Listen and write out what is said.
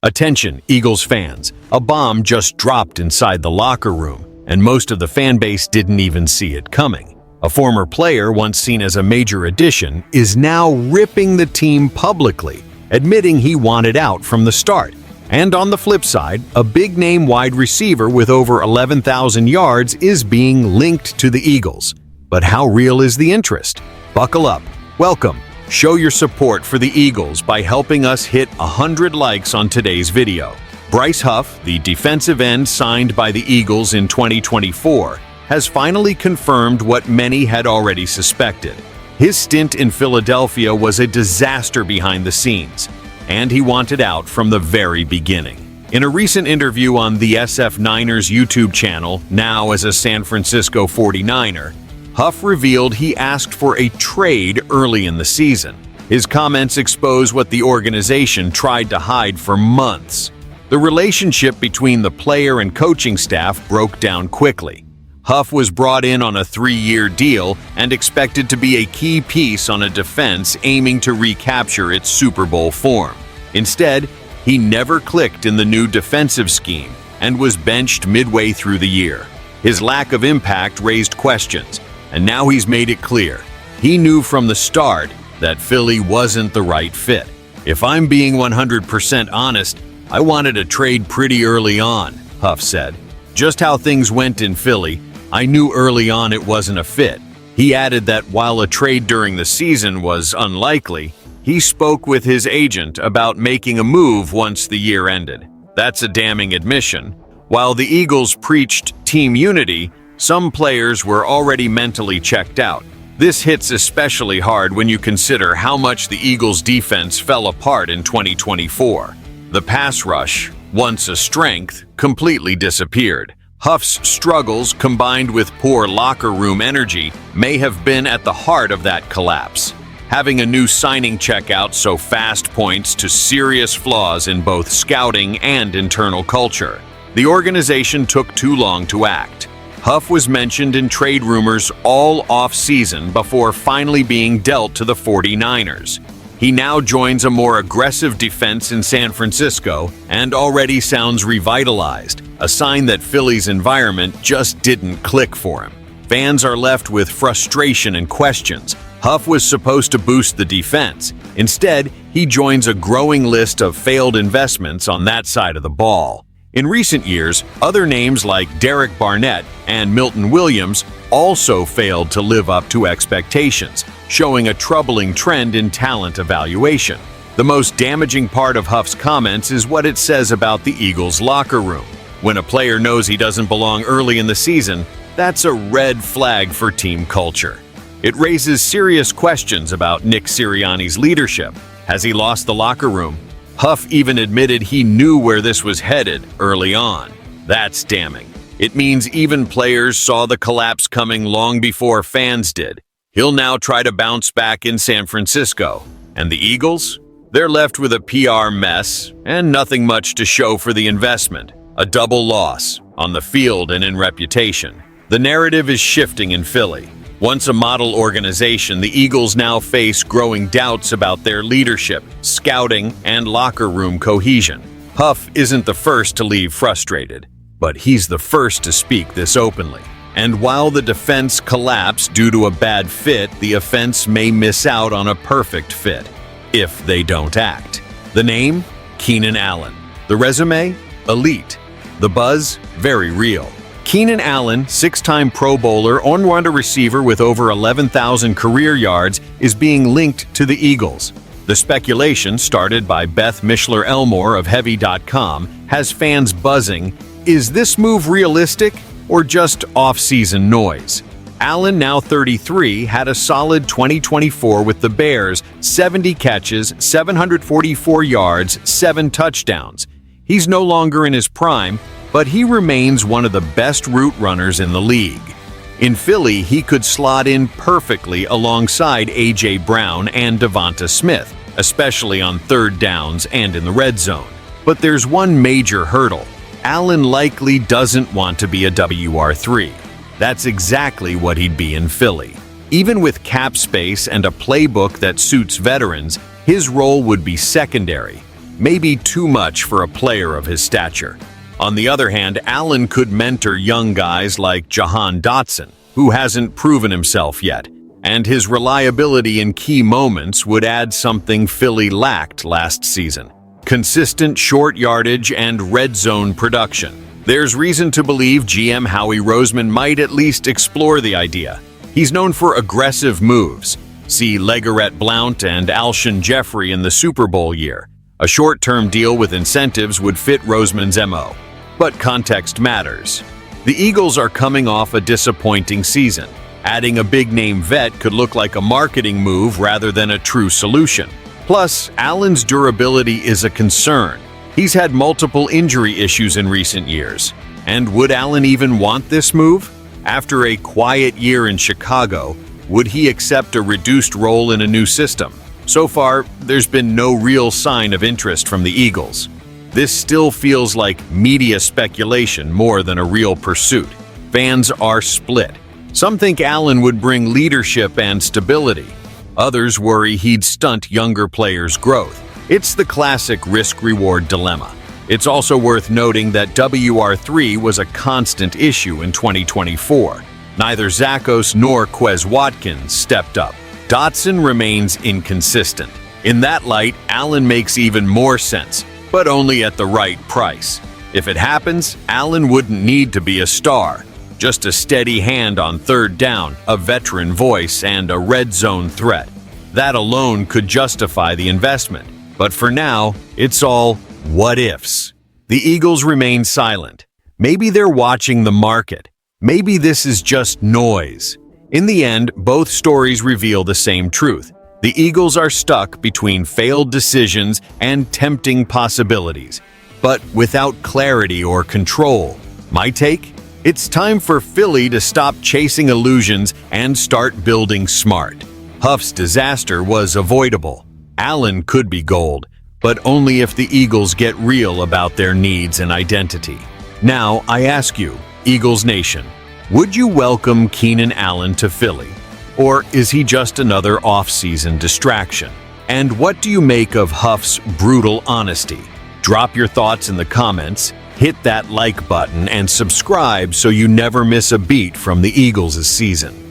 Attention, Eagles fans. A bomb just dropped inside the locker room, and most of the fan base didn't even see it coming. A former player, once seen as a major addition, is now ripping the team publicly, admitting he wanted out from the start. And on the flip side, a big-name wide receiver with over 11,000 yards is being linked to the Eagles. But how real is the interest? Buckle up. Welcome. Show your support for the Eagles by helping us hit 100 likes on today's video. Bryce Huff, the defensive end signed by the Eagles in 2024, has finally confirmed what many had already suspected. His stint in Philadelphia was a disaster behind the scenes, and he wanted out from the very beginning. In a recent interview on the SF Niners YouTube channel, now as a San Francisco 49er, Huff revealed he asked for a trade early in the season. His comments expose what the organization tried to hide for months. The relationship between the player and coaching staff broke down quickly. Huff was brought in on a 3-year deal and expected to be a key piece on a defense aiming to recapture its Super Bowl form. Instead, he never clicked in the new defensive scheme and was benched midway through the year. His lack of impact raised questions, and now he's made it clear. He knew from the start that Philly wasn't the right fit. "If I'm being 100% honest, I wanted a trade pretty early on," Huff said. "Just how things went in Philly, I knew early on it wasn't a fit." He added that while a trade during the season was unlikely, he spoke with his agent about making a move once the year ended. That's a damning admission. While the Eagles preached team unity, some players were already mentally checked out. This hits especially hard when you consider how much the Eagles' defense fell apart in 2024. The pass rush, once a strength, completely disappeared. Huff's struggles, combined with poor locker room energy, may have been at the heart of that collapse. Having a new signing check out so fast points to serious flaws in both scouting and internal culture. The organization took too long to act. Huff was mentioned in trade rumors all off-season before finally being dealt to the 49ers. He now joins a more aggressive defense in San Francisco and already sounds revitalized, a sign that Philly's environment just didn't click for him. Fans are left with frustration and questions. Huff was supposed to boost the defense. Instead, he joins a growing list of failed investments on that side of the ball. In recent years, other names like Derek Barnett and Milton Williams also failed to live up to expectations, showing a troubling trend in talent evaluation. The most damaging part of Huff's comments is what it says about the Eagles' locker room. When a player knows he doesn't belong early in the season, that's a red flag for team culture. It raises serious questions about Nick Sirianni's leadership. Has he lost the locker room? Huff even admitted he knew where this was headed early on. That's damning. It means even players saw the collapse coming long before fans did. He'll now try to bounce back in San Francisco. And the Eagles? They're left with a PR mess and nothing much to show for the investment. A double loss, on the field and in reputation. The narrative is shifting in Philly. Once a model organization, the Eagles now face growing doubts about their leadership, scouting, and locker room cohesion. Huff isn't the first to leave frustrated, but he's the first to speak this openly. And while the defense collapsed due to a bad fit, the offense may miss out on a perfect fit, if they don't act. The name? Keenan Allen. The resume? Elite. The buzz? Very real. Keenan Allen, 6-time Pro Bowler, on-wonder receiver with over 11,000 career yards, is being linked to the Eagles. The speculation, started by Beth Mishler-Elmore of Heavy.com, has fans buzzing. Is this move realistic or just off-season noise? Allen, now 33, had a solid 2024 with the Bears, 70 catches, 744 yards, 7 touchdowns. He's no longer in his prime, but he remains one of the best route runners in the league. In Philly, he could slot in perfectly alongside A.J. Brown and Devonta Smith, especially on third downs and in the red zone. But there's one major hurdle. Allen likely doesn't want to be a WR3. That's exactly what he'd be in Philly. Even with cap space and a playbook that suits veterans, his role would be secondary, maybe too much for a player of his stature. On the other hand, Allen could mentor young guys like Jahan Dotson, who hasn't proven himself yet, and his reliability in key moments would add something Philly lacked last season: consistent short yardage and red zone production. There's reason to believe GM Howie Roseman might at least explore the idea. He's known for aggressive moves. See LeGarrette Blount and Alshon Jeffrey in the Super Bowl year. A short-term deal with incentives would fit Roseman's MO. But context matters. The Eagles are coming off a disappointing season. Adding a big-name vet could look like a marketing move rather than a true solution. Plus, Allen's durability is a concern. He's had multiple injury issues in recent years. And would Allen even want this move? After a quiet year in Chicago, would he accept a reduced role in a new system? So far, there's been no real sign of interest from the Eagles. This still feels like media speculation more than a real pursuit. Fans are split. Some think Allen would bring leadership and stability. Others worry he'd stunt younger players' growth. It's the classic risk-reward dilemma. It's also worth noting that WR3 was a constant issue in 2024. Neither Zachos nor Quez Watkins stepped up. Dotson remains inconsistent. In that light, Allen makes even more sense, but only at the right price. If it happens, Allen wouldn't need to be a star. Just a steady hand on third down, a veteran voice, and a red zone threat. That alone could justify the investment. But for now, it's all what ifs. The Eagles remain silent. Maybe they're watching the market. Maybe this is just noise. In the end, both stories reveal the same truth. The Eagles are stuck between failed decisions and tempting possibilities, but without clarity or control. My take? It's time for Philly to stop chasing illusions and start building smart. Huff's disaster was avoidable. Allen could be gold, but only if the Eagles get real about their needs and identity. Now, I ask you, Eagles Nation, would you welcome Keenan Allen to Philly? Or is he just another off-season distraction? And what do you make of Huff's brutal honesty? Drop your thoughts in the comments, hit that like button, and subscribe so you never miss a beat from the Eagles' season.